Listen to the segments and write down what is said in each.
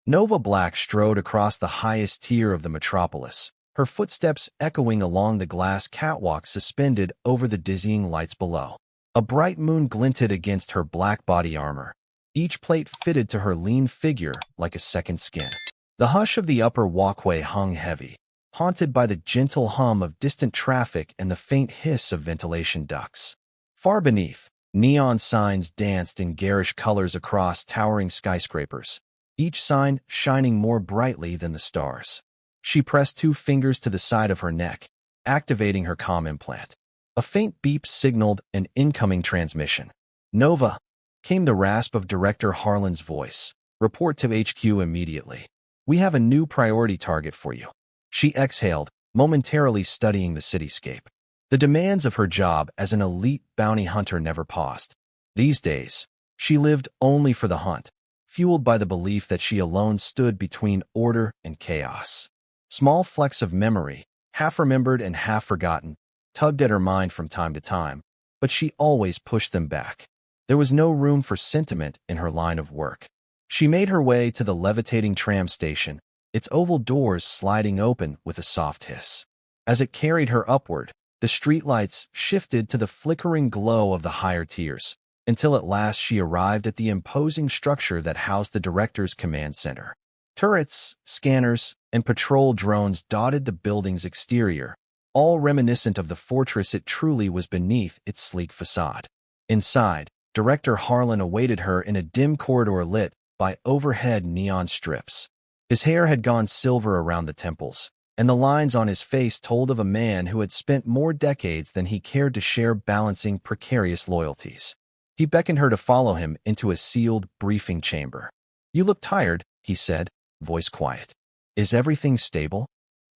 Nova Black strode across the highest tier of the metropolis, her footsteps echoing along the glass catwalk suspended over the dizzying lights below. A bright moon glinted against her black body armor, each plate fitted to her lean figure like a second skin. The hush of the upper walkway hung heavy, haunted by the gentle hum of distant traffic and the faint hiss of ventilation ducts. Far beneath, neon signs danced in garish colors across towering skyscrapers, each sign shining more brightly than the stars. She pressed 2 fingers to the side of her neck, activating her comm implant. A faint beep signaled an incoming transmission. "Nova," came the rasp of Director Harlan's voice. "Report to HQ immediately. We have a new priority target for you." She exhaled, momentarily studying the cityscape. The demands of her job as an elite bounty hunter never paused. These days, she lived only for the hunt, fueled by the belief that she alone stood between order and chaos. Small flecks of memory, half remembered and half forgotten, tugged at her mind from time to time, but she always pushed them back. There was no room for sentiment in her line of work. She made her way to the levitating tram station, its oval doors sliding open with a soft hiss. As it carried her upward, the streetlights shifted to the flickering glow of the higher tiers, until at last she arrived at the imposing structure that housed the director's command center. Turrets, scanners, and patrol drones dotted the building's exterior, all reminiscent of the fortress it truly was beneath its sleek facade. Inside, Director Harlan awaited her in a dim corridor lit by overhead neon strips. His hair had gone silver around the temples, and the lines on his face told of a man who had spent more decades than he cared to share balancing precarious loyalties. He beckoned her to follow him into a sealed briefing chamber. "You look tired," he said, voice quiet. "Is everything stable?"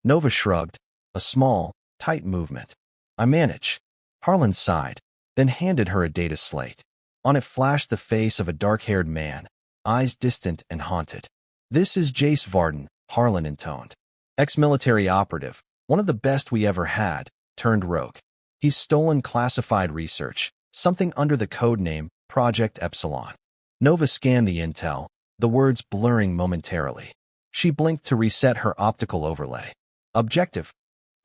Nova shrugged, a small, tight movement. "I manage." Harlan sighed, then handed her a data slate. On it flashed the face of a dark-haired man, eyes distant and haunted. "This is Jace Varden," Harlan intoned. "Ex-military operative, one of the best we ever had, turned rogue. He's stolen classified research, something under the code name Project Epsilon." Nova scanned the intel, the words blurring momentarily. She blinked to reset her optical overlay. "Objective."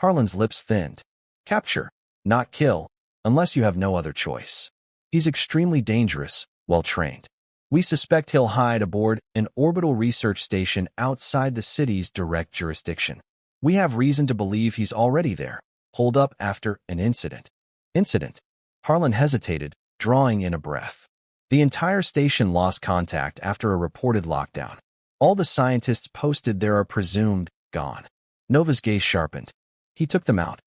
Harlan's lips thinned. "Capture, not kill, unless you have no other choice. He's extremely dangerous, well-trained. We suspect he'll hide aboard an orbital research station outside the city's direct jurisdiction. We have reason to believe he's already there, holed up after an incident." "Incident?" Harlan hesitated, drawing in a breath. The entire station lost contact after a reported lockdown. All the scientists posted there are presumed gone. Nova's gaze sharpened. "He took them out.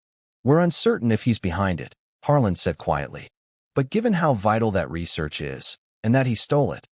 We're uncertain if he's behind it," Harlan said quietly. "But given how vital that research is, and that he stole it,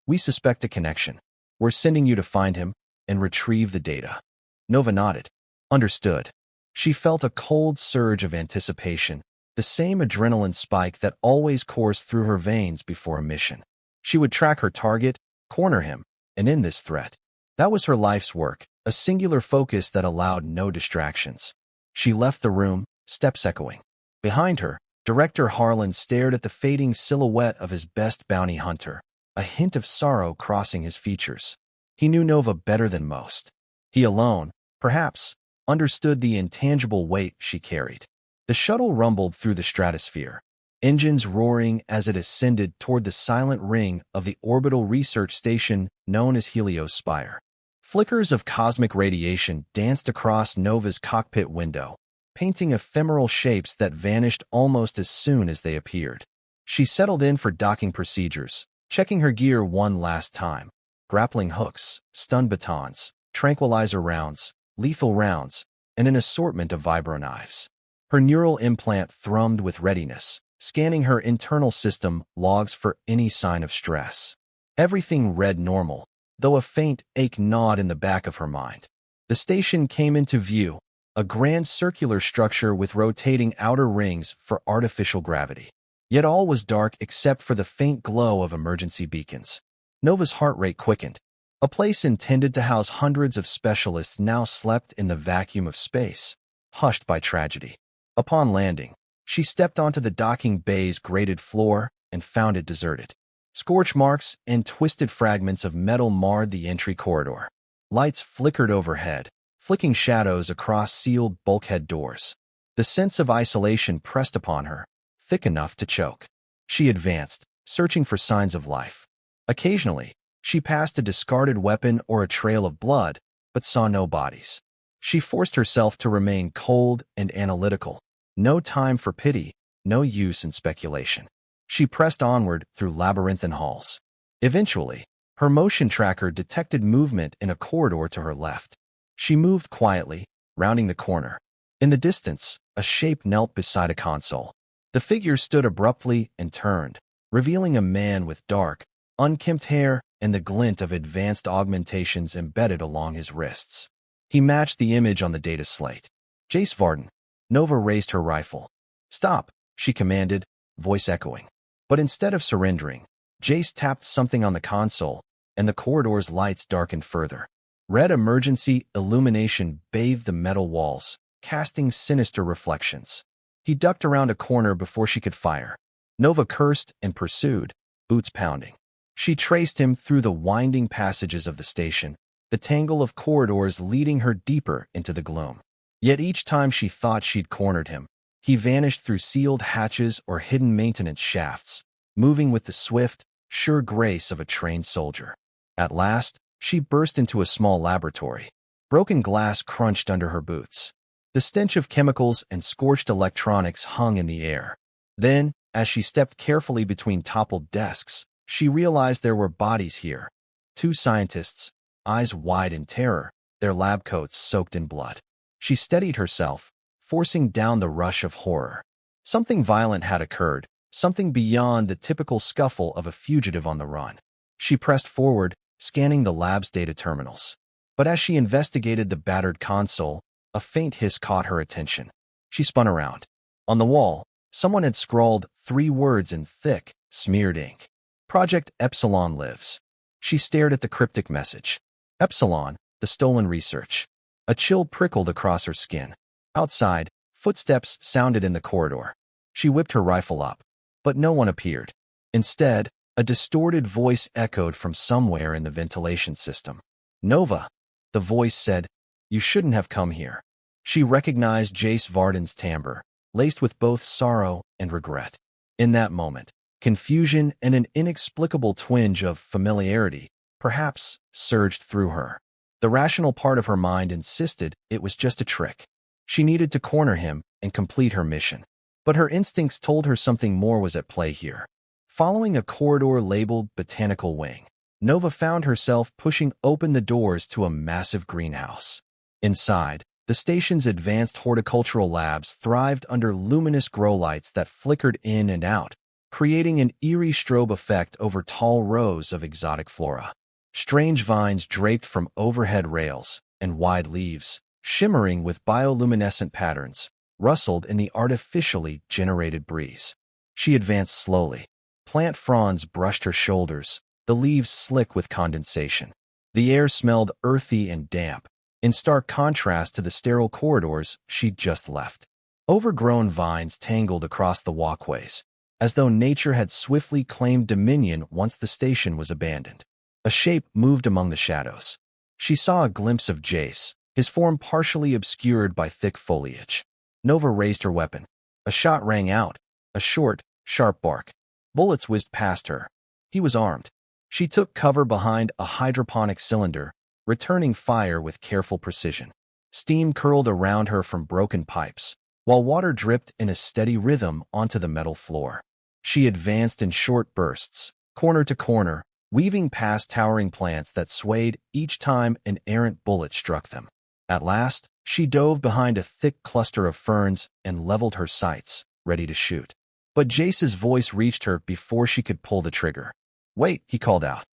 we suspect a connection. We're sending you to find him and retrieve the data." Nova nodded. Understood. She felt a cold surge of anticipation, the same adrenaline spike that always coursed through her veins before a mission. She would track her target, corner him, and end this threat. That was her life's work, a singular focus that allowed no distractions. She left the room, steps echoing. Behind her, Director Harlan stared at the fading silhouette of his best bounty hunter, a hint of sorrow crossing his features. He knew Nova better than most. He alone, perhaps, understood the intangible weight she carried. The shuttle rumbled through the stratosphere, engines roaring as it ascended toward the silent ring of the orbital research station known as Helios Spire. Flickers of cosmic radiation danced across Nova's cockpit window, painting ephemeral shapes that vanished almost as soon as they appeared. She settled in for docking procedures, checking her gear one last time. Grappling hooks, stun batons, tranquilizer rounds, lethal rounds, and an assortment of vibro knives. Her neural implant thrummed with readiness, scanning her internal system logs for any sign of stress. Everything read normal, though a faint ache gnawed in the back of her mind. The station came into view, a grand circular structure with rotating outer rings for artificial gravity. Yet all was dark except for the faint glow of emergency beacons. Nova's heart rate quickened. A place intended to house hundreds of specialists now slept in the vacuum of space, hushed by tragedy. Upon landing, she stepped onto the docking bay's grated floor and found it deserted. Scorch marks and twisted fragments of metal marred the entry corridor. Lights flickered overhead, flicking shadows across sealed bulkhead doors. The sense of isolation pressed upon her, thick enough to choke. She advanced, searching for signs of life. Occasionally, she passed a discarded weapon or a trail of blood, but saw no bodies. She forced herself to remain cold and analytical. No time for pity, no use in speculation. She pressed onward through labyrinthine halls. Eventually, her motion tracker detected movement in a corridor to her left. She moved quietly, rounding the corner. In the distance, a shape knelt beside a console. The figure stood abruptly and turned, revealing a man with dark, unkempt hair and the glint of advanced augmentations embedded along his wrists. He matched the image on the data slate. Jace Varden. Nova raised her rifle. "Stop," she commanded, voice echoing. But instead of surrendering, Jace tapped something on the console, and the corridor's lights darkened further. Red emergency illumination bathed the metal walls, casting sinister reflections. He ducked around a corner before she could fire. Nova cursed and pursued, boots pounding. She traced him through the winding passages of the station, the tangle of corridors leading her deeper into the gloom. Yet each time she thought she'd cornered him, he vanished through sealed hatches or hidden maintenance shafts, moving with the swift, sure grace of a trained soldier. At last, she burst into a small laboratory. Broken glass crunched under her boots. The stench of chemicals and scorched electronics hung in the air. Then, as she stepped carefully between toppled desks, she realized there were bodies here. 2 scientists, eyes wide in terror, their lab coats soaked in blood. She steadied herself, forcing down the rush of horror. Something violent had occurred, something beyond the typical scuffle of a fugitive on the run. She pressed forward, scanning the lab's data terminals. But as she investigated the battered console, a faint hiss caught her attention. She spun around. On the wall, someone had scrawled 3 words in thick, smeared ink. Project Epsilon lives. She stared at the cryptic message. Epsilon, the stolen research. A chill prickled across her skin. Outside, footsteps sounded in the corridor. She whipped her rifle up, but no one appeared. Instead, a distorted voice echoed from somewhere in the ventilation system. "Nova," the voice said, "you shouldn't have come here." She recognized Jace Varden's timbre, laced with both sorrow and regret. In that moment, confusion and an inexplicable twinge of familiarity, perhaps, surged through her. The rational part of her mind insisted it was just a trick. She needed to corner him and complete her mission. But her instincts told her something more was at play here. Following a corridor labeled Botanical Wing, Nova found herself pushing open the doors to a massive greenhouse. Inside, the station's advanced horticultural labs thrived under luminous grow lights that flickered in and out, creating an eerie strobe effect over tall rows of exotic flora. Strange vines draped from overhead rails, and wide leaves, shimmering with bioluminescent patterns, rustled in the artificially generated breeze. She advanced slowly. Plant fronds brushed her shoulders, the leaves slick with condensation. The air smelled earthy and damp, in stark contrast to the sterile corridors she'd just left. Overgrown vines tangled across the walkways, as though nature had swiftly claimed dominion once the station was abandoned. A shape moved among the shadows. She saw a glimpse of Jace, his form partially obscured by thick foliage. Nova raised her weapon. A shot rang out, a short, sharp bark. Bullets whizzed past her. He was armed. She took cover behind a hydroponic cylinder, returning fire with careful precision. Steam curled around her from broken pipes, while water dripped in a steady rhythm onto the metal floor. She advanced in short bursts, corner to corner, weaving past towering plants that swayed each time an errant bullet struck them. At last, she dove behind a thick cluster of ferns and leveled her sights, ready to shoot. But Jace's voice reached her before she could pull the trigger. "Wait," he called out.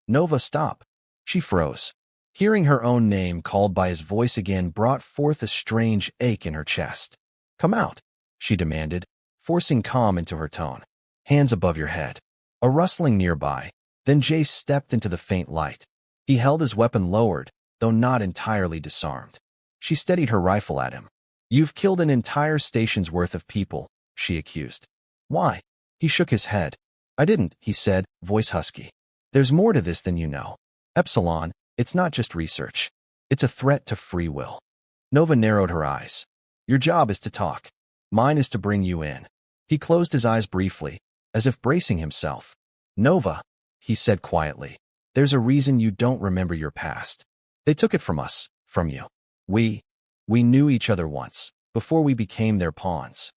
"Nova, stop." She froze. Hearing her own name called by his voice again brought forth a strange ache in her chest. "Come out," she demanded, forcing calm into her tone. "Hands above your head." A rustling nearby. Then Jace stepped into the faint light. He held his weapon lowered, though not entirely disarmed. She steadied her rifle at him. "You've killed an entire station's worth of people," she accused. "Why?" He shook his head. "I didn't," he said, voice husky. "There's more to this than you know. Epsilon, it's not just research. It's a threat to free will. Nova narrowed her eyes. Your job is to talk. Mine is to bring you in. He closed his eyes briefly, as if bracing himself. Nova, he said quietly, there's a reason you don't remember your past. They took it from us, from you. We knew each other once, before we became their pawns.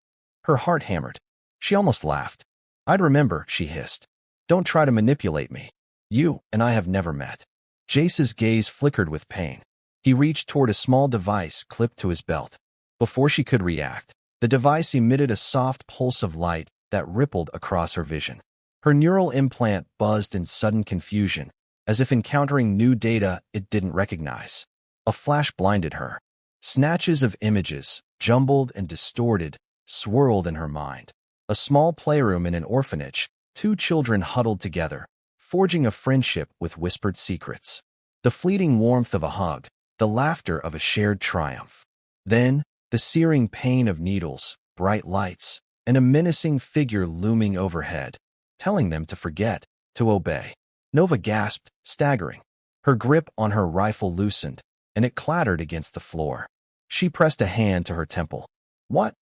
Her heart hammered. She almost laughed. I'd remember, she hissed. Don't try to manipulate me. You and I have never met. Jace's gaze flickered with pain. He reached toward a small device clipped to his belt. Before she could react, the device emitted a soft pulse of light that rippled across her vision. Her neural implant buzzed in sudden confusion, as if encountering new data it didn't recognize. A flash blinded her. Snatches of images, jumbled and distorted, swirled in her mind. A small playroom in an orphanage, two children huddled together, forging a friendship with whispered secrets. The fleeting warmth of a hug, the laughter of a shared triumph. Then, the searing pain of needles, bright lights, and a menacing figure looming overhead, telling them to forget, to obey. Nova gasped, staggering. Her grip on her rifle loosened, and it clattered against the floor. She pressed a hand to her temple. What?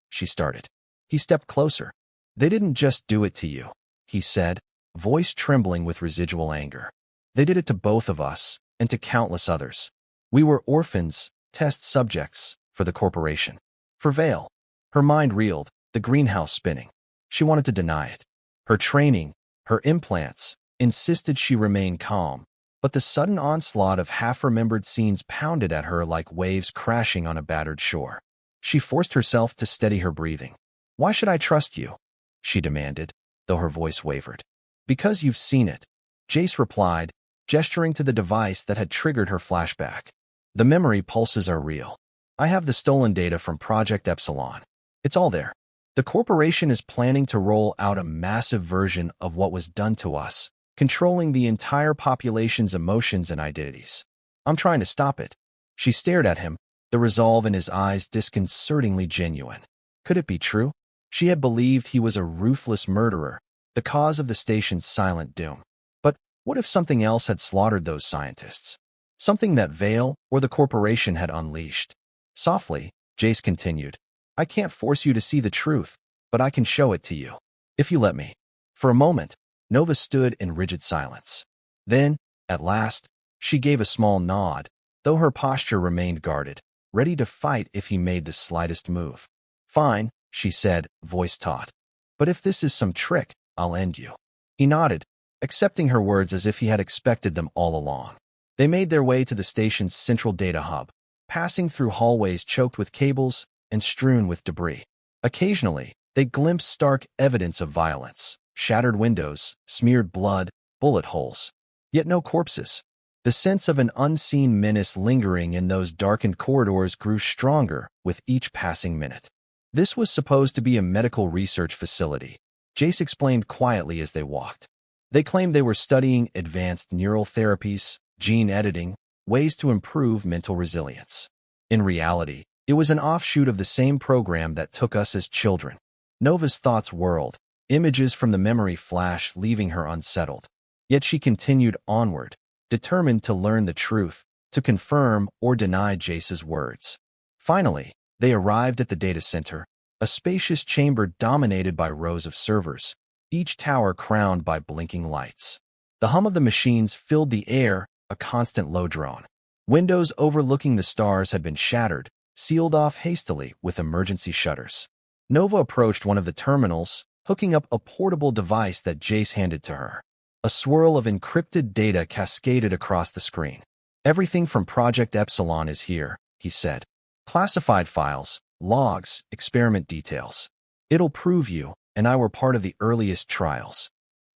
She started. He stepped closer. They didn't just do it to you, he said, voice trembling with residual anger. They did it to both of us, and to countless others. We were orphans, test subjects, for the corporation. For Vale. Her mind reeled, the greenhouse spinning. She wanted to deny it. Her training, her implants, insisted she remain calm, but the sudden onslaught of half-remembered scenes pounded at her like waves crashing on a battered shore. She forced herself to steady her breathing. Why should I trust you? She demanded, though her voice wavered. Because you've seen it, Jace replied, gesturing to the device that had triggered her flashback. The memory pulses are real. I have the stolen data from Project Epsilon. It's all there. The corporation is planning to roll out a massive version of what was done to us, controlling the entire population's emotions and identities. I'm trying to stop it. She stared at him, the resolve in his eyes disconcertingly genuine. Could it be true? She had believed he was a ruthless murderer, the cause of the station's silent doom. But what if something else had slaughtered those scientists? Something that Vale or the corporation had unleashed. Softly, Jace continued, I can't force you to see the truth, but I can show it to you, if you let me. For a moment, Nova stood in rigid silence. Then, at last, she gave a small nod, though her posture remained guarded, ready to fight if he made the slightest move. Fine, she said, voice taut. But if this is some trick, I'll end you. He nodded, accepting her words as if he had expected them all along. They made their way to the station's central data hub, passing through hallways choked with cables and strewn with debris. Occasionally, they glimpsed stark evidence of violence, shattered windows, smeared blood, bullet holes. Yet no corpses. The sense of an unseen menace lingering in those darkened corridors grew stronger with each passing minute. This was supposed to be a medical research facility, Jace explained quietly as they walked. They claimed they were studying advanced neural therapies, gene editing, ways to improve mental resilience. In reality, it was an offshoot of the same program that took us as children. Nova's thoughts whirled, images from the memory flash leaving her unsettled. Yet she continued onward, determined to learn the truth, to confirm or deny Jace's words. Finally, they arrived at the data center, a spacious chamber dominated by rows of servers, each tower crowned by blinking lights. The hum of the machines filled the air, a constant low drone. Windows overlooking the stars had been shattered, sealed off hastily with emergency shutters. Nova approached one of the terminals, hooking up a portable device that Jace handed to her. A swirl of encrypted data cascaded across the screen. Everything from Project Epsilon is here, he said. Classified files, logs, experiment details. It'll prove you and I were part of the earliest trials.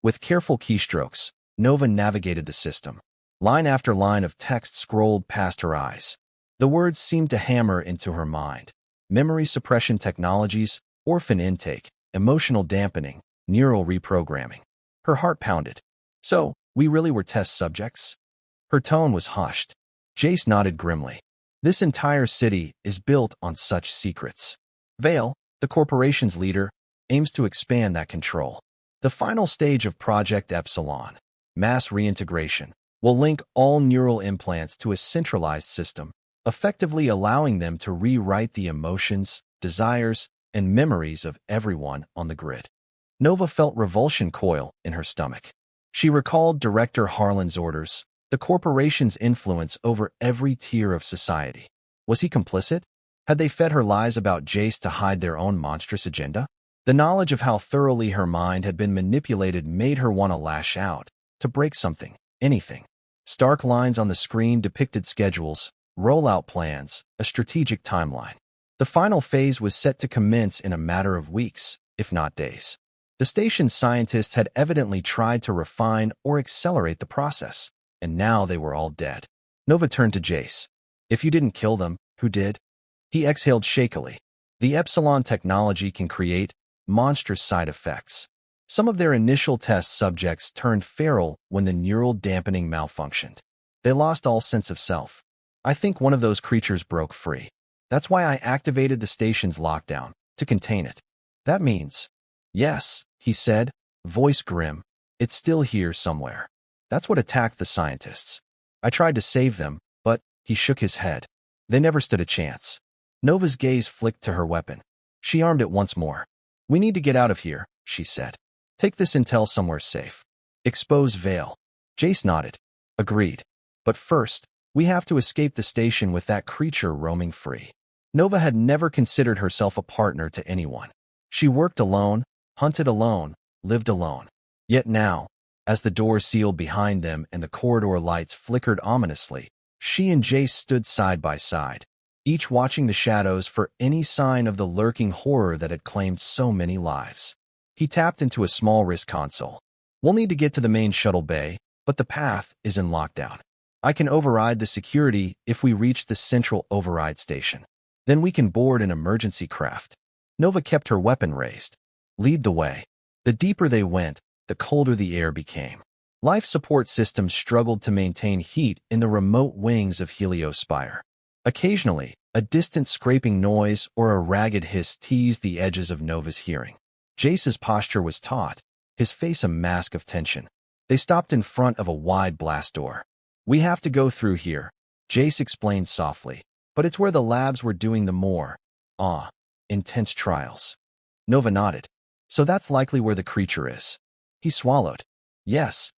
With careful keystrokes, Nova navigated the system. Line after line of text scrolled past her eyes. The words seemed to hammer into her mind. Memory suppression technologies, orphan intake, emotional dampening, neural reprogramming. Her heart pounded. So, we really were test subjects? Her tone was hushed. Jace nodded grimly. This entire city is built on such secrets. Vale, the corporation's leader, aims to expand that control. The final stage of Project Epsilon, mass reintegration, We'll link all neural implants to a centralized system, effectively allowing them to rewrite the emotions, desires, and memories of everyone on the grid. Nova felt revulsion coil in her stomach. She recalled Director Harlan's orders, the corporation's influence over every tier of society. Was he complicit? Had they fed her lies about Jace to hide their own monstrous agenda? The knowledge of how thoroughly her mind had been manipulated made her want to lash out, to break something, anything. Stark lines on the screen depicted schedules, rollout plans, a strategic timeline. The final phase was set to commence in a matter of weeks, if not days. The station's scientists had evidently tried to refine or accelerate the process, and now they were all dead. Nova turned to Jace. If you didn't kill them, who did? He exhaled shakily. The Epsilon technology can create monstrous side effects. Some of their initial test subjects turned feral when the neural dampening malfunctioned. They lost all sense of self. I think one of those creatures broke free. That's why I activated the station's lockdown, to contain it. That means, yes, he said, voice grim, it's still here somewhere. That's what attacked the scientists. I tried to save them, but he shook his head. They never stood a chance. Nova's gaze flicked to her weapon. She armed it once more. We need to get out of here, she said. Take this intel somewhere safe. Expose Vale. Jace nodded. Agreed. But first, we have to escape the station with that creature roaming free. Nova had never considered herself a partner to anyone. She worked alone, hunted alone, lived alone. Yet now, as the door sealed behind them and the corridor lights flickered ominously, she and Jace stood side by side, each watching the shadows for any sign of the lurking horror that had claimed so many lives. He tapped into a small wrist console. We'll need to get to the main shuttle bay, but the path is in lockdown. I can override the security if we reach the central override station. Then we can board an emergency craft. Nova kept her weapon raised. Lead the way. The deeper they went, the colder the air became. Life support systems struggled to maintain heat in the remote wings of Heliospire. Occasionally, a distant scraping noise or a ragged hiss teased the edges of Nova's hearing. Jace's posture was taut, his face a mask of tension. They stopped in front of a wide blast door. We have to go through here, Jace explained softly, but it's where the labs were doing the more, intense trials. Nova nodded. So that's likely where the creature is. He swallowed. Yes.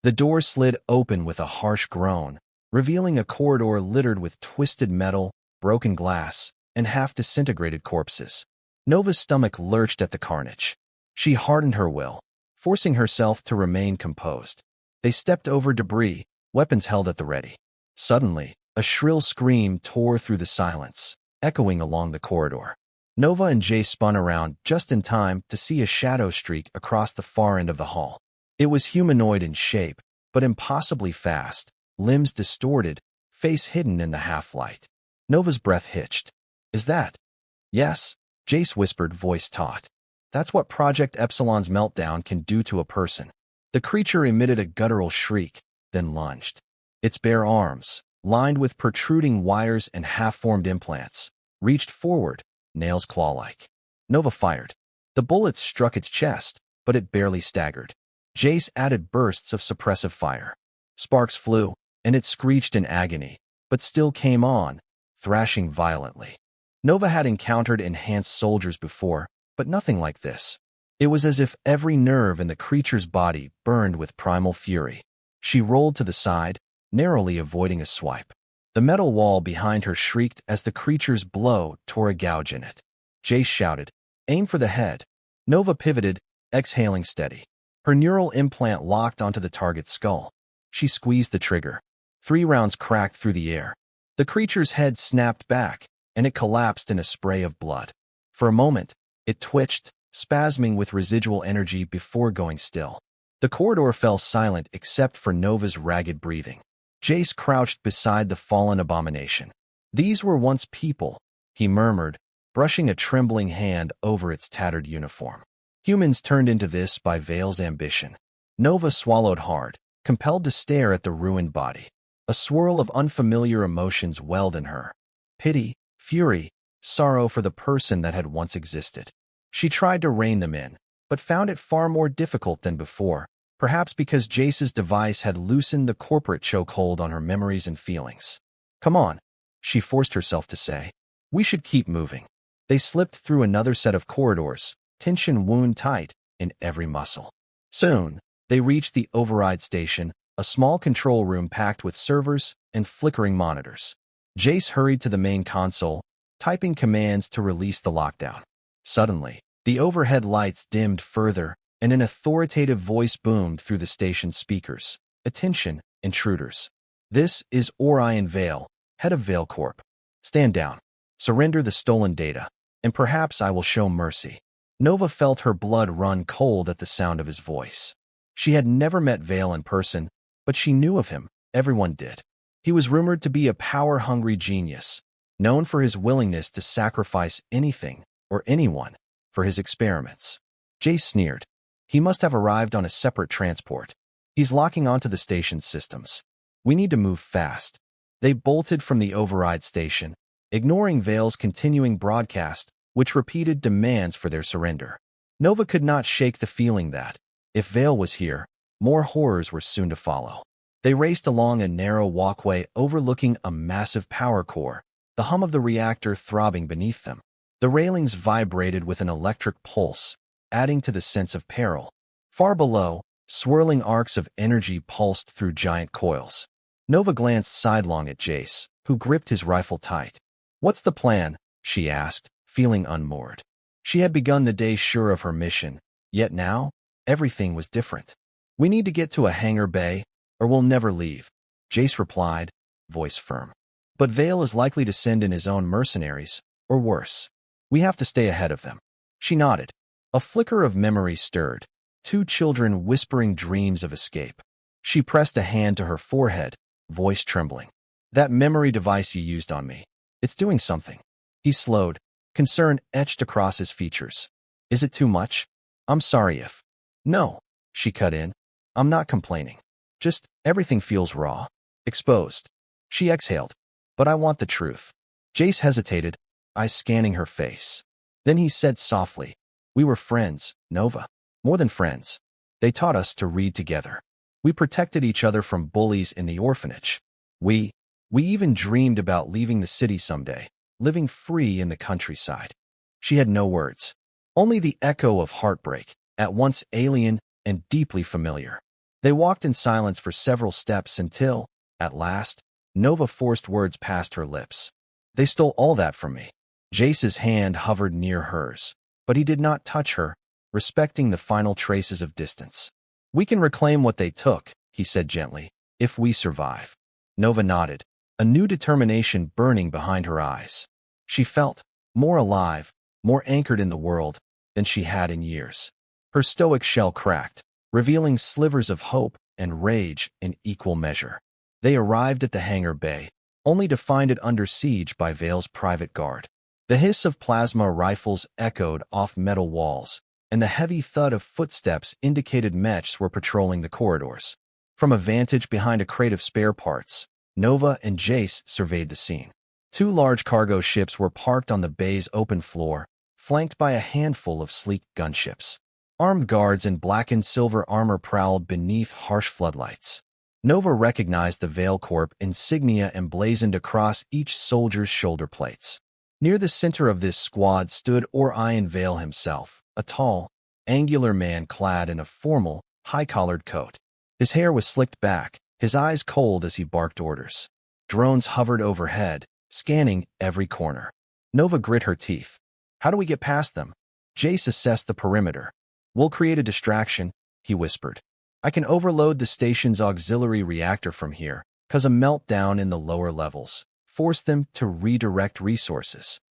The door slid open with a harsh groan, revealing a corridor littered with twisted metal, broken glass, and half-disintegrated corpses. Nova's stomach lurched at the carnage. She hardened her will, forcing herself to remain composed. They stepped over debris, weapons held at the ready. Suddenly, a shrill scream tore through the silence, echoing along the corridor. Nova and Jace spun around just in time to see a shadow streak across the far end of the hall. It was humanoid in shape, but impossibly fast, limbs distorted, face hidden in the half-light. Nova's breath hitched. Is that? Yes, Jace whispered, voice taut. That's what Project Epsilon's meltdown can do to a person. The creature emitted a guttural shriek, then lunged. Its bare arms, lined with protruding wires and half-formed implants, reached forward, nails claw-like. Nova fired. The bullets struck its chest, but it barely staggered. Jace added bursts of suppressive fire. Sparks flew, and it screeched in agony, but still came on, thrashing violently. Nova had encountered enhanced soldiers before, but nothing like this. It was as if every nerve in the creature's body burned with primal fury. She rolled to the side, narrowly avoiding a swipe. The metal wall behind her shrieked as the creature's blow tore a gouge in it. Jace shouted, "Aim for the head." Nova pivoted, exhaling steady. Her neural implant locked onto the target's skull. She squeezed the trigger. 3 rounds cracked through the air. The creature's head snapped back, and it collapsed in a spray of blood. For a moment, it twitched, spasming with residual energy before going still. The corridor fell silent except for Nova's ragged breathing. Jace crouched beside the fallen abomination. These were once people, he murmured, brushing a trembling hand over its tattered uniform. Humans turned into this by Vale's ambition. Nova swallowed hard, compelled to stare at the ruined body. A swirl of unfamiliar emotions welled in her. Pity, fury, sorrow for the person that had once existed. She tried to rein them in, but found it far more difficult than before, Perhaps because Jace's device had loosened the corporate chokehold on her memories and feelings. Come on, she forced herself to say. We should keep moving. They slipped through another set of corridors, tension wound tight in every muscle. Soon, they reached the override station, a small control room packed with servers and flickering monitors. Jace hurried to the main console, typing commands to release the lockdown. Suddenly, the overhead lights dimmed further, and an authoritative voice boomed through the station's speakers. Attention, intruders. This is Orion Vale, head of Vale Corp. Stand down. Surrender the stolen data, and perhaps I will show mercy. Nova felt her blood run cold at the sound of his voice. She had never met Vale in person, but she knew of him. Everyone did. He was rumored to be a power-hungry genius, known for his willingness to sacrifice anything or anyone for his experiments. Jace sneered. He must have arrived on a separate transport. He's locking onto the station's systems. We need to move fast. They bolted from the override station, ignoring Vale's continuing broadcast, which repeated demands for their surrender. Nova could not shake the feeling that, if Vale was here, more horrors were soon to follow. They raced along a narrow walkway overlooking a massive power core, the hum of the reactor throbbing beneath them. The railings vibrated with an electric pulse, adding to the sense of peril. Far below, swirling arcs of energy pulsed through giant coils. Nova glanced sidelong at Jace, who gripped his rifle tight. What's the plan? She asked, feeling unmoored. She had begun the day sure of her mission, yet now, everything was different. We need to get to a hangar bay, or we'll never leave, Jace replied, voice firm. But Vale is likely to send in his own mercenaries, or worse. We have to stay ahead of them. She nodded. A flicker of memory stirred, two children whispering dreams of escape. She pressed a hand to her forehead, voice trembling. That memory device you used on me. It's doing something. He slowed, concern etched across his features. Is it too much? I'm sorry if. No, she cut in. I'm not complaining. Just, everything feels raw. Exposed. She exhaled. But I want the truth. Jace hesitated, eyes scanning her face. Then he said softly, we were friends, Nova. More than friends. They taught us to read together. We protected each other from bullies in the orphanage. We even dreamed about leaving the city someday, living free in the countryside. She had no words. Only the echo of heartbreak, at once alien and deeply familiar. They walked in silence for several steps until, at last, Nova forced words past her lips. They stole all that from me. Jace's hand hovered near hers, but he did not touch her, respecting the final traces of distance. We can reclaim what they took, he said gently, if we survive. Nova nodded, a new determination burning behind her eyes. She felt more alive, more anchored in the world than she had in years. Her stoic shell cracked, revealing slivers of hope and rage in equal measure. They arrived at the hangar bay, only to find it under siege by Vale's private guard. The hiss of plasma rifles echoed off metal walls, and the heavy thud of footsteps indicated mechs were patrolling the corridors. From a vantage behind a crate of spare parts, Nova and Jace surveyed the scene. Two large cargo ships were parked on the bay's open floor, flanked by a handful of sleek gunships. Armed guards in blackened silver armor prowled beneath harsh floodlights. Nova recognized the Vale Corp insignia emblazoned across each soldier's shoulder plates. Near the center of this squad stood Orion Vale himself, a tall, angular man clad in a formal, high-collared coat. His hair was slicked back, his eyes cold as he barked orders. Drones hovered overhead, scanning every corner. Nova grit her teeth. How do we get past them? Jace assessed the perimeter. We'll create a distraction, he whispered. I can overload the station's auxiliary reactor from here, cause a meltdown in the lower levels. Force them to redirect resources.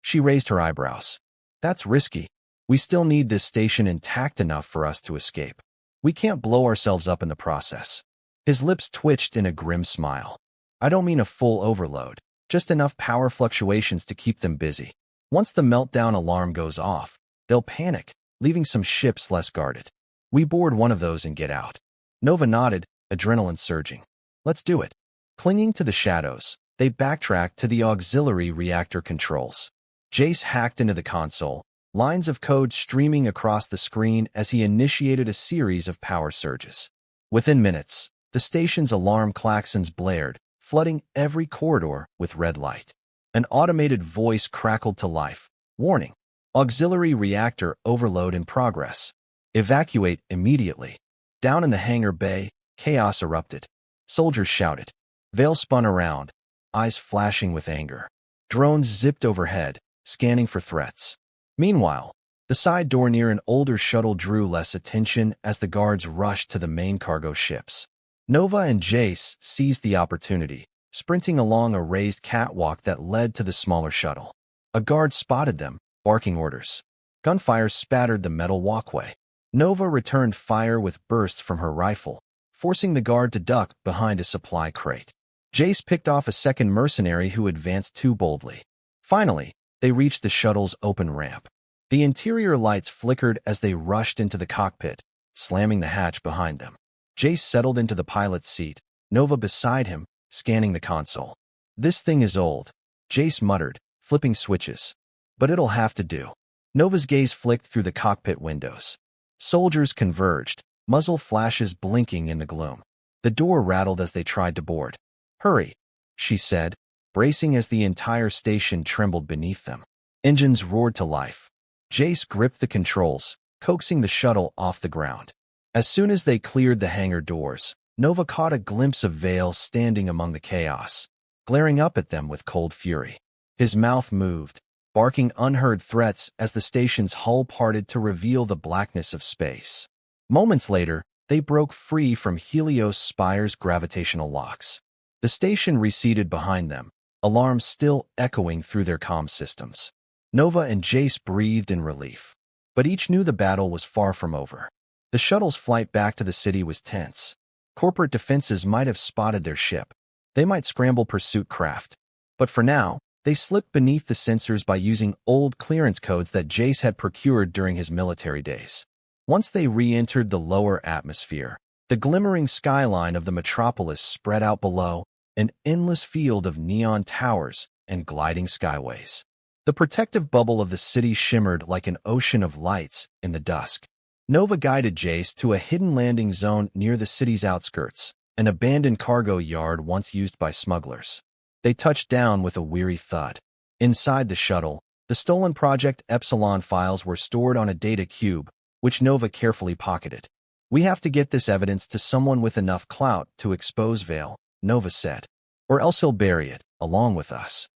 She raised her eyebrows. That's risky. We still need this station intact enough for us to escape. We can't blow ourselves up in the process. His lips twitched in a grim smile. I don't mean a full overload, just enough power fluctuations to keep them busy. Once the meltdown alarm goes off, they'll panic, leaving some ships less guarded. We board one of those and get out. Nova nodded, adrenaline surging. Let's do it. Clinging to the shadows, they backtracked to the auxiliary reactor controls. Jace hacked into the console, lines of code streaming across the screen as he initiated a series of power surges. Within minutes, the station's alarm klaxons blared, flooding every corridor with red light. An automated voice crackled to life. Warning. Auxiliary reactor overload in progress. Evacuate immediately. Down in the hangar bay, chaos erupted. Soldiers shouted. Vale spun around, eyes flashing with anger. Drones zipped overhead, scanning for threats. Meanwhile, the side door near an older shuttle drew less attention as the guards rushed to the main cargo ships. Nova and Jace seized the opportunity, sprinting along a raised catwalk that led to the smaller shuttle. A guard spotted them, barking orders. Gunfire spattered the metal walkway. Nova returned fire with bursts from her rifle, forcing the guard to duck behind a supply crate. Jace picked off a second mercenary who advanced too boldly. Finally, they reached the shuttle's open ramp. The interior lights flickered as they rushed into the cockpit, slamming the hatch behind them. Jace settled into the pilot's seat, Nova beside him, scanning the console. "This thing is old," Jace muttered, flipping switches. "But it'll have to do." Nova's gaze flicked through the cockpit windows. Soldiers converged, muzzle flashes blinking in the gloom. The door rattled as they tried to board. "Hurry," she said, bracing as the entire station trembled beneath them. Engines roared to life. Jace gripped the controls, coaxing the shuttle off the ground. As soon as they cleared the hangar doors, Nova caught a glimpse of Vale standing among the chaos, glaring up at them with cold fury. His mouth moved, barking unheard threats as the station's hull parted to reveal the blackness of space. Moments later, they broke free from Helios Spire's gravitational locks. The station receded behind them, alarms still echoing through their comm systems. Nova and Jace breathed in relief. But each knew the battle was far from over. The shuttle's flight back to the city was tense. Corporate defenses might have spotted their ship. They might scramble pursuit craft. But for now, they slipped beneath the sensors by using old clearance codes that Jace had procured during his military days. Once they re-entered the lower atmosphere, the glimmering skyline of the metropolis spread out below, an endless field of neon towers and gliding skyways. The protective bubble of the city shimmered like an ocean of lights in the dusk. Nova guided Jace to a hidden landing zone near the city's outskirts, an abandoned cargo yard once used by smugglers. They touched down with a weary thud. Inside the shuttle, the stolen Project Epsilon files were stored on a data cube, which Nova carefully pocketed. "We have to get this evidence to someone with enough clout to expose Vale," Nova said. "Or else he'll bury it, along with us."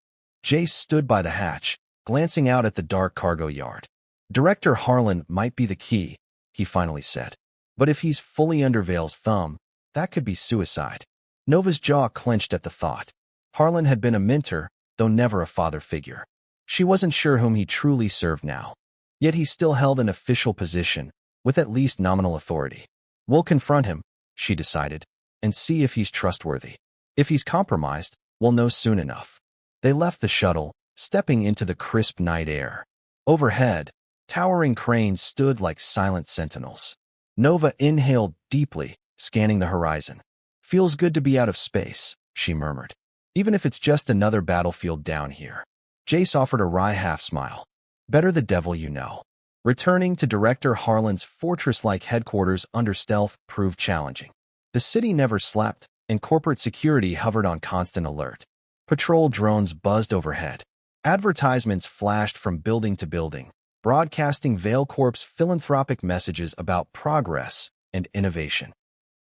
Jace stood by the hatch, glancing out at the dark cargo yard. "Director Harlan might be the key," he finally said. "But if he's fully under Vale's thumb, that could be suicide." Nova's jaw clenched at the thought. Harlan had been a mentor, though never a father figure. She wasn't sure whom he truly served now. Yet he still held an official position, with at least nominal authority. "We'll confront him," she decided, "and see if he's trustworthy. If he's compromised, we'll know soon enough." They left the shuttle, stepping into the crisp night air. Overhead, towering cranes stood like silent sentinels. Nova inhaled deeply, scanning the horizon. "Feels good to be out of space," she murmured. "Even if it's just another battlefield down here." Jace offered a wry half-smile. "Better the devil you know." Returning to Director Harlan's fortress-like headquarters under stealth proved challenging. The city never slept, and corporate security hovered on constant alert. Patrol drones buzzed overhead. Advertisements flashed from building to building, broadcasting Vale Corp's philanthropic messages about progress and innovation.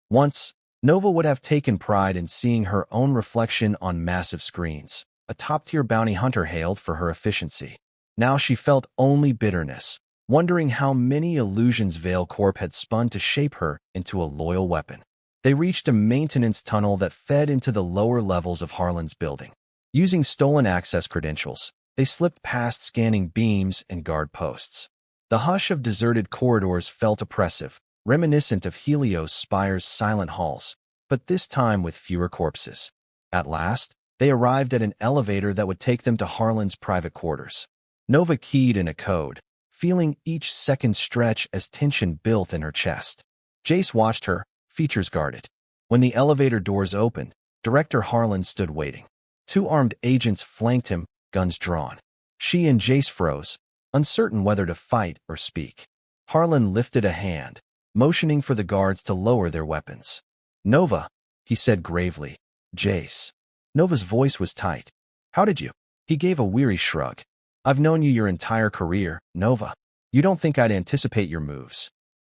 Once, Nova would have taken pride in seeing her own reflection on massive screens, a top-tier bounty hunter hailed for her efficiency. Now she felt only bitterness, wondering how many illusions Vale Corp had spun to shape her into a loyal weapon. They reached a maintenance tunnel that fed into the lower levels of Harlan's building. Using stolen access credentials, they slipped past scanning beams and guard posts. The hush of deserted corridors felt oppressive, reminiscent of Helios Spire's silent halls, but this time with fewer corpses. At last, they arrived at an elevator that would take them to Harlan's private quarters. Nova keyed in a code, feeling each second stretch as tension built in her chest. Jace watched her, features guarded. When the elevator doors opened, Director Harlan stood waiting. Two armed agents flanked him, guns drawn. She and Jace froze, uncertain whether to fight or speak. Harlan lifted a hand, motioning for the guards to lower their weapons. "Nova," he said gravely. "Jace." Nova's voice was tight. "How did you?" He gave a weary shrug. "I've known you your entire career, Nova. You don't think I'd anticipate your moves."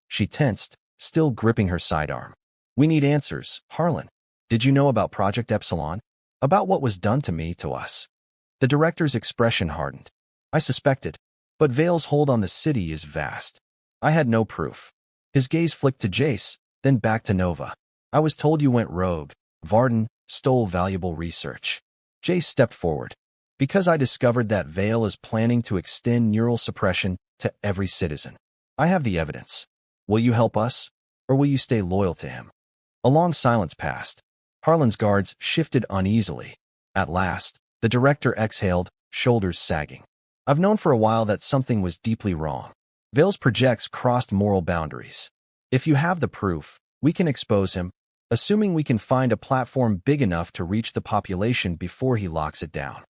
She tensed, still gripping her sidearm. "We need answers, Harlan. Did you know about Project Epsilon? About what was done to us?" The director's expression hardened. "I suspected, but Vale's hold on the city is vast. I had no proof." His gaze flicked to Jace, then back to Nova. "I was told you went rogue. Varden stole valuable research." Jace stepped forward. "Because I discovered that Vale is planning to extend neural suppression to every citizen. I have the evidence. Will you help us, or will you stay loyal to him?" A long silence passed. Harlan's guards shifted uneasily. At last, the director exhaled, shoulders sagging. "I've known for a while that something was deeply wrong. Vale's projects crossed moral boundaries. If you have the proof, we can expose him, assuming we can find a platform big enough to reach the population before he locks it down."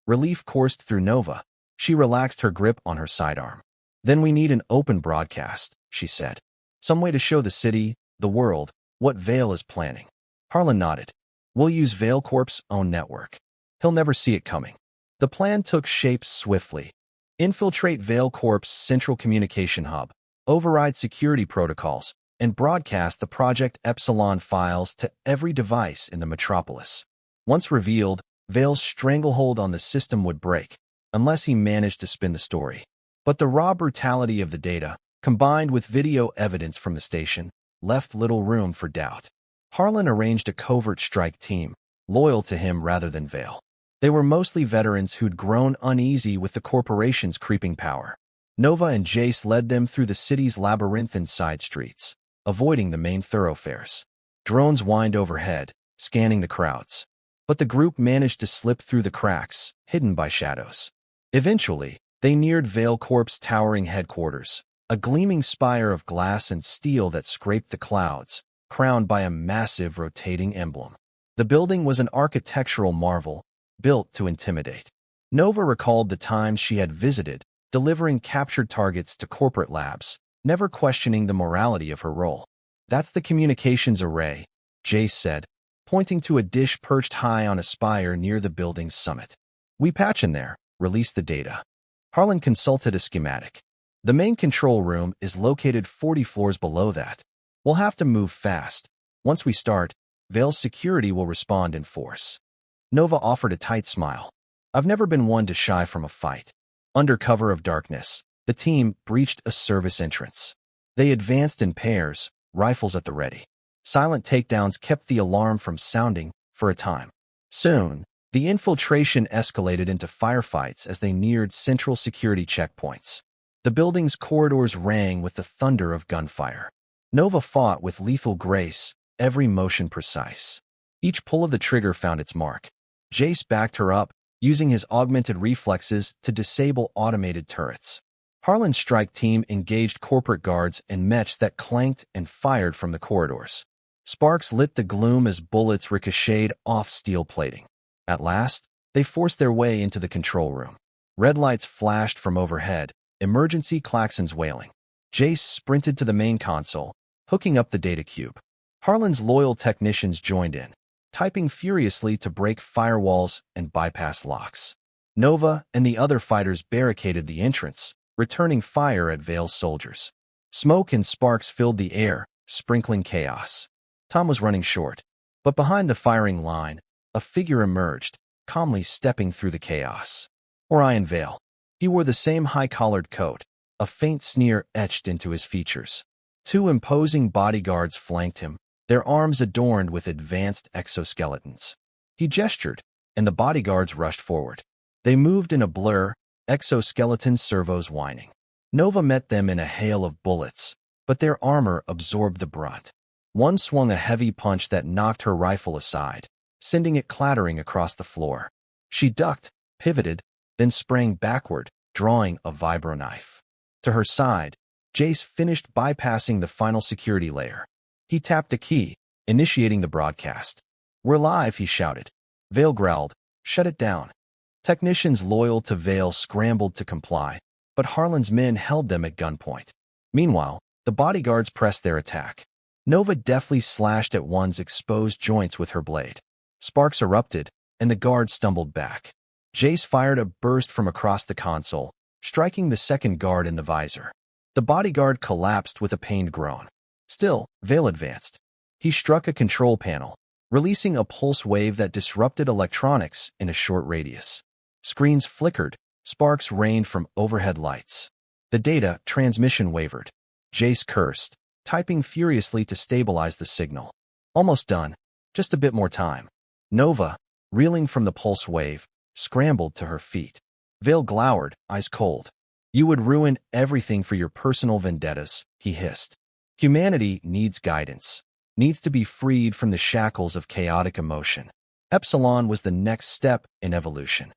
Relief coursed through Nova. She relaxed her grip on her sidearm. "Then we need an open broadcast," she said. "Some way to show the city, the world, what Vale is planning." Harlan nodded. "We'll use Vale Corp's own network. He'll never see it coming." The plan took shape swiftly. Infiltrate Vale Corp's central communication hub, override security protocols, and broadcast the Project Epsilon files to every device in the metropolis. Once revealed, Vale's stranglehold on the system would break, unless he managed to spin the story. But the raw brutality of the data, combined with video evidence from the station, left little room for doubt. Harlan arranged a covert strike team, loyal to him rather than Vale. They were mostly veterans who'd grown uneasy with the corporation's creeping power. Nova and Jace led them through the city's labyrinthine side streets, avoiding the main thoroughfares. Drones whined overhead, scanning the crowds. But the group managed to slip through the cracks, hidden by shadows. Eventually, they neared Vale Corp's towering headquarters, a gleaming spire of glass and steel that scraped the clouds, crowned by a massive rotating emblem. The building was an architectural marvel, built to intimidate. Nova recalled the times she had visited, delivering captured targets to corporate labs, never questioning the morality of her role. "That's the communications array," Jace said, pointing to a dish perched high on a spire near the building's summit. "We patch in there, release the data." Harlan consulted a schematic. "The main control room is located 40 floors below that. We'll have to move fast. Once we start, Vale's security will respond in force." Nova offered a tight smile. "I've never been one to shy from a fight." Under cover of darkness, the team breached a service entrance. They advanced in pairs, rifles at the ready. Silent takedowns kept the alarm from sounding for a time. Soon, the infiltration escalated into firefights as they neared central security checkpoints. The building's corridors rang with the thunder of gunfire. Nova fought with lethal grace, every motion precise. Each pull of the trigger found its mark. Jace backed her up, using his augmented reflexes to disable automated turrets. Harlan's strike team engaged corporate guards and mechs that clanked and fired from the corridors. Sparks lit the gloom as bullets ricocheted off steel plating. At last, they forced their way into the control room. Red lights flashed from overhead, emergency klaxons wailing. Jace sprinted to the main console, hooking up the data cube. Harlan's loyal technicians joined in, typing furiously to break firewalls and bypass locks. Nova and the other fighters barricaded the entrance, returning fire at Vale's soldiers. Smoke and sparks filled the air, sprinkling chaos. Time was running short, but behind the firing line, a figure emerged, calmly stepping through the chaos. Orion Vale. He wore the same high-collared coat, a faint sneer etched into his features. Two imposing bodyguards flanked him, their arms adorned with advanced exoskeletons. He gestured, and the bodyguards rushed forward. They moved in a blur, exoskeleton servos whining. Nova met them in a hail of bullets, but their armor absorbed the brunt. One swung a heavy punch that knocked her rifle aside, sending it clattering across the floor. She ducked, pivoted, then sprang backward, drawing a vibroknife. To her side, Jace finished bypassing the final security layer. He tapped a key, initiating the broadcast. "We're live," he shouted. Vale growled, "Shut it down." Technicians loyal to Vale scrambled to comply, but but Harlan's men held them at gunpoint. Meanwhile, the bodyguards pressed their attack. Nova deftly slashed at one's exposed joints with her blade. Sparks erupted, and the guards stumbled back. Jace fired a burst from across the console, striking the second guard in the visor. The bodyguard collapsed with a pained groan. Still, Vale advanced. He struck a control panel, releasing a pulse wave that disrupted electronics in a short radius. Screens flickered, sparks rained from overhead lights. The data transmission wavered. Jace cursed, typing furiously to stabilize the signal. Almost done. Just a bit more time. Nova, reeling from the pulse wave, scrambled to her feet. Vale glowered, eyes cold. You would ruin everything for your personal vendettas, he hissed. Humanity needs guidance, needs to be freed from the shackles of chaotic emotion. Epsilon was the next step in evolution.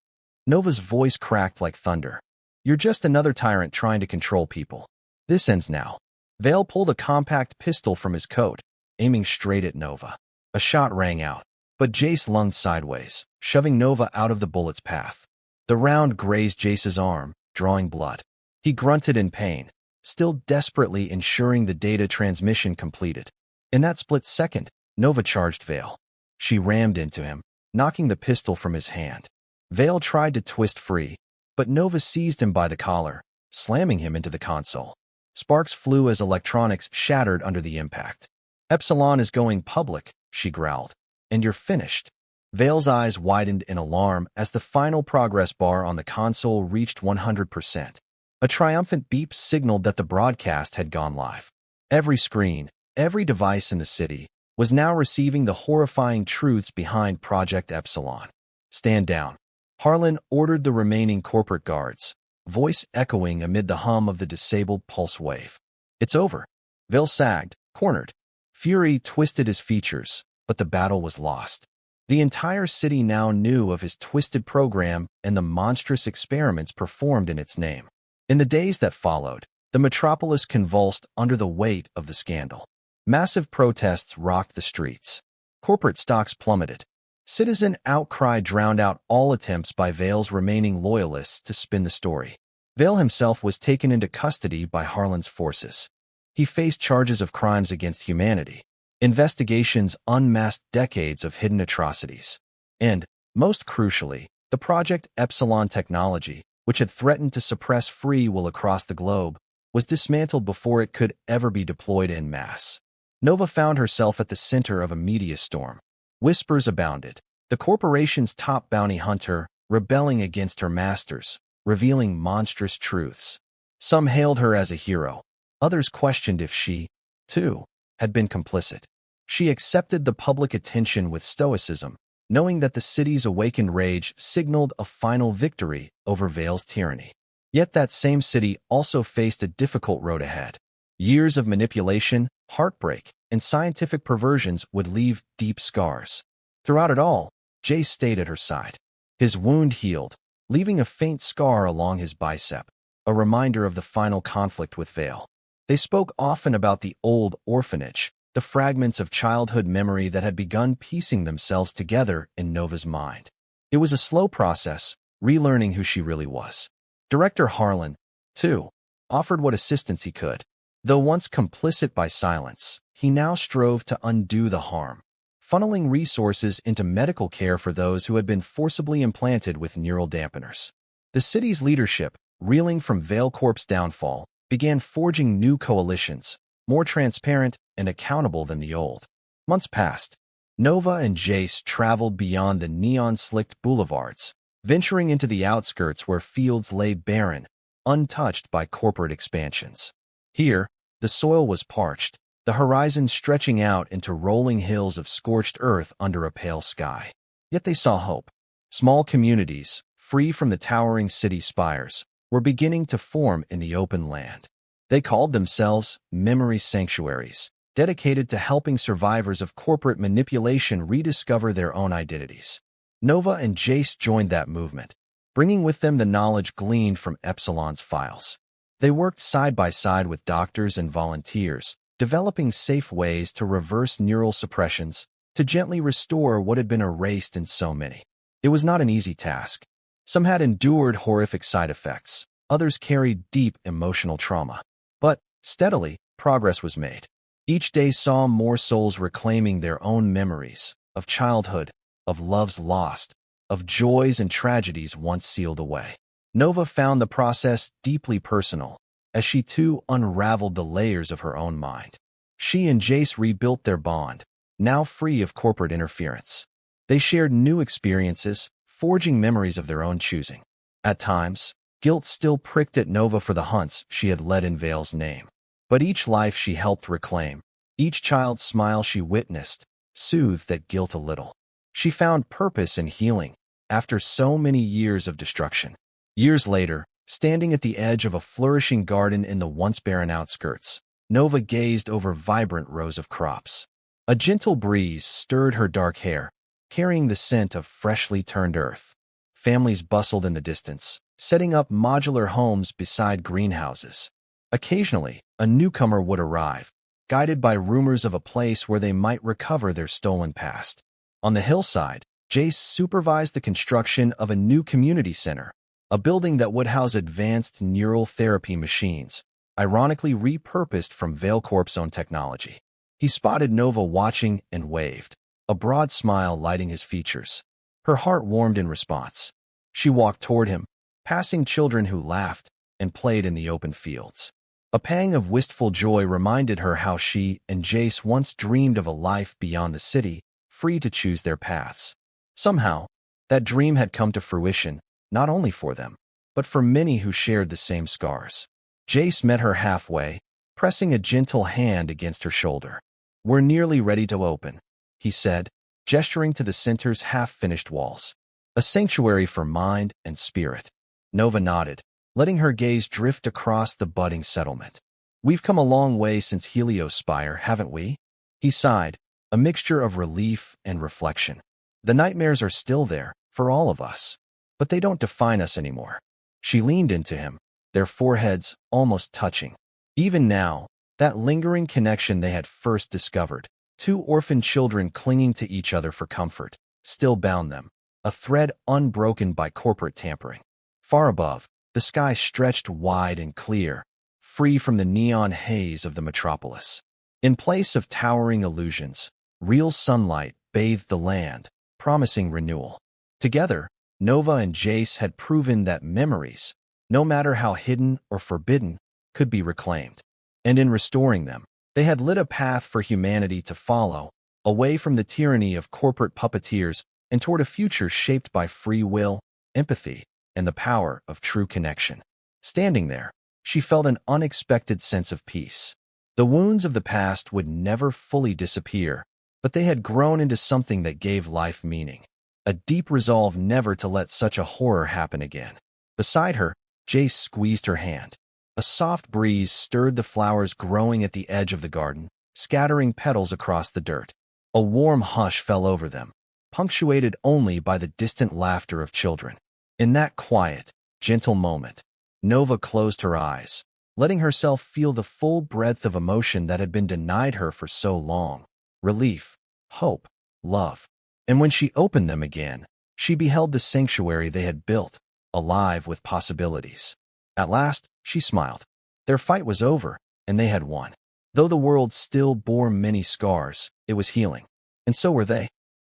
Nova's voice cracked like thunder. You're just another tyrant trying to control people. This ends now. Vale pulled a compact pistol from his coat, aiming straight at Nova. A shot rang out, but Jace lunged sideways, shoving Nova out of the bullet's path. The round grazed Jace's arm, drawing blood. He grunted in pain, still desperately ensuring the data transmission completed. In that split second, Nova charged Vale. She rammed into him, knocking the pistol from his hand. Vale tried to twist free, but Nova seized him by the collar, slamming him into the console. Sparks flew as electronics shattered under the impact. Epsilon is going public, she growled. And you're finished. Vale's eyes widened in alarm as the final progress bar on the console reached 100%. A triumphant beep signaled that the broadcast had gone live. Every screen, every device in the city, was now receiving the horrifying truths behind Project Epsilon. Stand down. Harlan ordered the remaining corporate guards, voice echoing amid the hum of the disabled pulse wave. It's over. Vale sagged, cornered. Fury twisted his features, but the battle was lost. The entire city now knew of his twisted program and the monstrous experiments performed in its name. In the days that followed, the metropolis convulsed under the weight of the scandal. Massive protests rocked the streets. Corporate stocks plummeted. Citizen outcry drowned out all attempts by Vale's remaining loyalists to spin the story. Vale himself was taken into custody by Harlan's forces. He faced charges of crimes against humanity. Investigations unmasked decades of hidden atrocities. And, most crucially, the Project Epsilon technology, which had threatened to suppress free will across the globe, was dismantled before it could ever be deployed en masse. Nova found herself at the center of a media storm. Whispers abounded. The corporation's top bounty hunter, rebelling against her masters, revealing monstrous truths. Some hailed her as a hero. Others questioned if she, too, had been complicit. She accepted the public attention with stoicism, knowing that the city's awakened rage signaled a final victory over Vale's tyranny. Yet that same city also faced a difficult road ahead. Years of manipulation, heartbreak, and scientific perversions would leave deep scars. Throughout it all, Jace stayed at her side. His wound healed, leaving a faint scar along his bicep, a reminder of the final conflict with Vale. They spoke often about the old orphanage, the fragments of childhood memory that had begun piecing themselves together in Nova's mind. It was a slow process, relearning who she really was. Director Harlan, too, offered what assistance he could. Though once complicit by silence, he now strove to undo the harm, funneling resources into medical care for those who had been forcibly implanted with neural dampeners. The city's leadership, reeling from Vale Corp's downfall, began forging new coalitions, more transparent and accountable than the old. Months passed. Nova and Jace traveled beyond the neon-slicked boulevards, venturing into the outskirts where fields lay barren, untouched by corporate expansions. Here, the soil was parched, the horizon stretching out into rolling hills of scorched earth under a pale sky. Yet they saw hope. Small communities, free from the towering city spires, were beginning to form in the open land. They called themselves memory sanctuaries, dedicated to helping survivors of corporate manipulation rediscover their own identities. Nova and Jace joined that movement, bringing with them the knowledge gleaned from Epsilon's files. They worked side by side with doctors and volunteers, developing safe ways to reverse neural suppressions, to gently restore what had been erased in so many. It was not an easy task. Some had endured horrific side effects, Others carried deep emotional trauma. But, steadily, progress was made. Each day saw more souls reclaiming their own memories of childhood, of loves lost, of joys and tragedies once sealed away. Nova found the process deeply personal, as she too unraveled the layers of her own mind. She and Jace rebuilt their bond, now free of corporate interference. They shared new experiences, forging memories of their own choosing. At times, guilt still pricked at Nova for the hunts she had led in Vale's name. But each life she helped reclaim, each child's smile she witnessed, soothed that guilt a little. She found purpose in healing, after so many years of destruction. Years later, standing at the edge of a flourishing garden in the once barren outskirts, Nova gazed over vibrant rows of crops. A gentle breeze stirred her dark hair, carrying the scent of freshly turned earth. Families bustled in the distance, setting up modular homes beside greenhouses. Occasionally, a newcomer would arrive, guided by rumors of a place where they might recover their stolen past. On the hillside, Jace supervised the construction of a new community center, a building that would house advanced neural therapy machines, ironically repurposed from ValeCorp's own technology. He spotted Nova watching and waved, a broad smile lighting his features. Her heart warmed in response. She walked toward him, passing children who laughed and played in the open fields. A pang of wistful joy reminded her how she and Jace once dreamed of a life beyond the city, free to choose their paths. Somehow, that dream had come to fruition, not only for them, but for many who shared the same scars. Jace met her halfway, pressing a gentle hand against her shoulder. "We're nearly ready to open," he said, gesturing to the center's half-finished walls. "A sanctuary for mind and spirit." Nova nodded, letting her gaze drift across the budding settlement. "We've come a long way since Heliospire, haven't we?" He sighed, a mixture of relief and reflection. "The nightmares are still there, for all of us, but they don't define us anymore." She leaned into him, their foreheads almost touching. Even now, that lingering connection they had first discovered, two orphan children clinging to each other for comfort, still bound them, a thread unbroken by corporate tampering. Far above, the sky stretched wide and clear, free from the neon haze of the metropolis. In place of towering illusions, real sunlight bathed the land, promising renewal. Together, Nova and Jace had proven that memories, no matter how hidden or forbidden, could be reclaimed. And in restoring them, they had lit a path for humanity to follow, away from the tyranny of corporate puppeteers and toward a future shaped by free will, empathy, and the power of true connection. Standing there, she felt an unexpected sense of peace. The wounds of the past would never fully disappear, but they had grown into something that gave life meaning, a deep resolve never to let such a horror happen again. Beside her, Jace squeezed her hand. A soft breeze stirred the flowers growing at the edge of the garden, scattering petals across the dirt. A warm hush fell over them, punctuated only by the distant laughter of children. In that quiet, gentle moment, Nova closed her eyes, letting herself feel the full breadth of emotion that had been denied her for so long: relief, hope, love. And when she opened them again, she beheld the sanctuary they had built, alive with possibilities. At last, she smiled. Their fight was over, and they had won. Though the world still bore many scars, it was healing. And so were they.